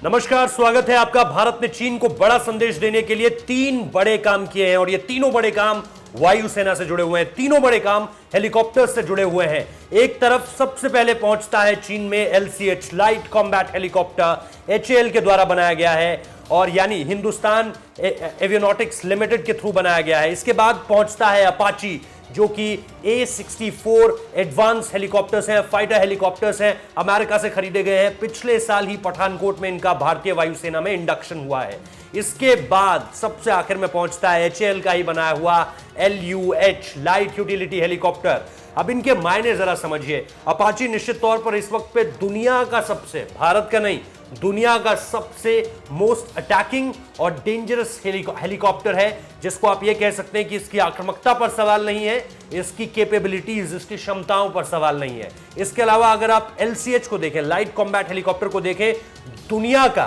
नमस्कार, स्वागत है आपका। भारत ने चीन को बड़ा संदेश देने के लिए 3 बड़े काम किए हैं और ये तीनों बड़े काम वायुसेना से जुड़े हुए हैं। तीनों बड़े काम हेलीकॉप्टर से जुड़े हुए हैं। एक तरफ सबसे पहले पहुंचता है चीन में LCH light combat helicopter, HAL के द्वारा बनाया गया है और यानी हिंदुस्तान एवियोनॉटिक्स लिमिटेड के थ्रू बनाया गया है। इसके बाद पहुंचता है अपाची, जो कि A64 एडवांस हेलीकॉप्टर्स हैं, फाइटर हेलीकॉप्टर्स हैं, अमेरिका से खरीदे गए हैं। पिछले साल ही पठानकोट में इनका भारतीय वायुसेना में इंडक्शन हुआ है। इसके बाद सबसे आखिर में पहुंचता है HAL का ही बनाया हुआ LUH लाइट यूटिलिटी हेलीकॉप्टर। अब इनके मायने जरा समझिए। अपाची निश्चित तौर पर इस वक्त पे दुनिया का सबसे, भारत का नहीं, दुनिया का सबसे मोस्ट अटैकिंग और डेंजरस हेलीकॉप्टर है, जिसको आप ये कह सकते हैं कि इसकी आक्रामकता पर सवाल नहीं है, इसकी कैपेबिलिटीज, इसकी क्षमताओं पर सवाल नहीं है। इसके अलावा अगर आप LCH को देखें, लाइट कॉम्बैट हेलीकॉप्टर को देखें, दुनिया का,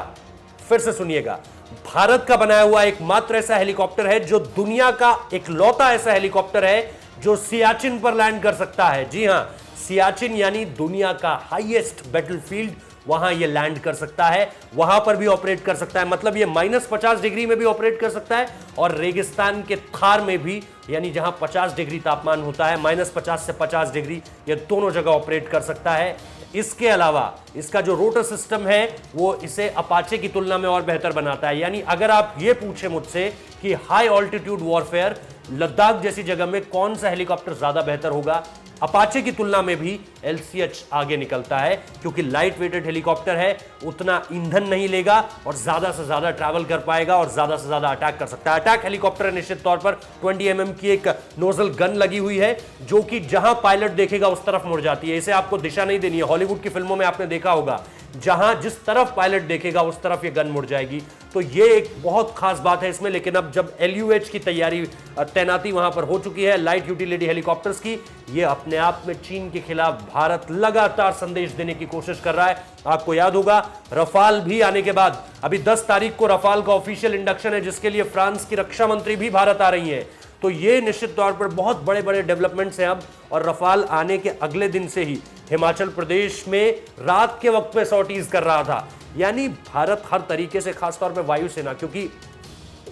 फिर से सुनिएगा, भारत का बनाया हुआ एकमात्र ऐसा हेलीकॉप्टर है जो दुनिया का इकलौता ऐसा हेलीकॉप्टर है जो सियाचिन पर लैंड कर सकता है। जी हां, सियाचिन यानी दुनिया का हाईएस्ट बैटलफील्ड, वहां ये लैंड कर सकता है, वहां पर भी ऑपरेट कर सकता है। मतलब ये -50 डिग्री में भी ऑपरेट कर सकता है और रेगिस्तान के थार में भी, यानी जहां 50 डिग्री तापमान होता है, -50 से 50 डिग्री, ये दोनों जगह ऑपरेट कर सकता है। इसके अलावा इसका जो रोटर सिस्टम है वो इसे अपाचे की तुलना में और बेहतर बनाता है। यानी अगर आप ये पूछे मुझसे कि हाई ऑल्टीट्यूड वॉरफेयर, लद्दाख जैसी जगह में कौन सा हेलीकॉप्टर ज्यादा बेहतर होगा, अपाचे की तुलना में भी LCH आगे निकलता है, क्योंकि लाइट वेटेड हेलीकॉप्टर है, उतना ईंधन नहीं लेगा और ज्यादा से ज्यादा ट्रैवल कर पाएगा और ज्यादा से ज्यादा अटैक कर सकता है। अटैक हेलीकॉप्टर है निश्चित तौर पर। 20 mm की एक नोजल गन लगी हुई है जो कि जहां पायलट देखेगा उस तरफ मुड़ जाती है। इसे आपको दिशा नहीं देनी है। हॉलीवुड की फिल्मों में आपने देखा होगा, जहां जिस तरफ पायलट देखेगा उस तरफ ये गन मुड़ जाएगी। तो ये एक बहुत खास बात है इसमें। लेकिन अब जब LUH की तैयारी, तैनाती वहां पर हो चुकी है लाइट यूटिलिटी हेलीकॉप्टर्स की, ये अपने आप में चीन के खिलाफ भारत लगातार संदेश देने की कोशिश कर रहा है। आपको याद होगा, रफाल भी आने के बाद अभी 10 तारीख को रफाल का ऑफिशियल इंडक्शन है, जिसके लिए फ्रांस की रक्षा मंत्री भी भारत आ रही है। तो ये निश्चित तौर पर बहुत बड़े बड़े डेवलपमेंट्स हैं अब। और रफाल आने के अगले दिन से ही हिमाचल प्रदेश में रात के वक्त पे सॉर्टीज कर रहा था। यानी भारत हर तरीके से, खासतौर पे वायुसेना, क्योंकि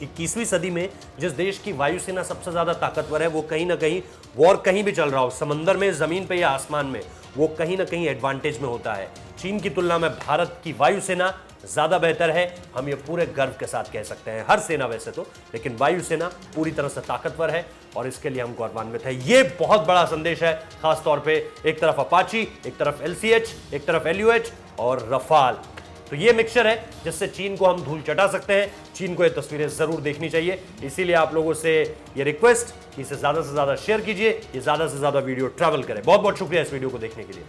21वीं सदी में जिस देश की वायुसेना सबसे ज्यादा ताकतवर है, वो कहीं ना कहीं वॉर कहीं भी चल रहा हो, समंदर में, जमीन पे या आसमान में, वो कहीं ना कहीं एडवांटेज में होता है। चीन की तुलना में भारत की वायुसेना ज्यादा बेहतर है, हम ये पूरे गर्व के साथ कह सकते हैं। हर सेना वैसे तो, लेकिन वायुसेना पूरी तरह से ताकतवर है और इसके लिए हम गौरवान्वित हैं। ये बहुत बड़ा संदेश है, खासतौर पे एक तरफ अपाची, एक तरफ LCH, एक तरफ LUH और रफाल। तो ये मिक्सचर है जिससे चीन को हम धूल चटा सकते हैं। चीन को ये तस्वीरें जरूर देखनी चाहिए। इसीलिए आप लोगों से ये रिक्वेस्ट कि इसे ज्यादा से ज्यादा शेयर कीजिए, ये ज्यादा से ज्यादा वीडियो ट्रैवल करे। बहुत बहुत शुक्रिया इस वीडियो को देखने के लिए।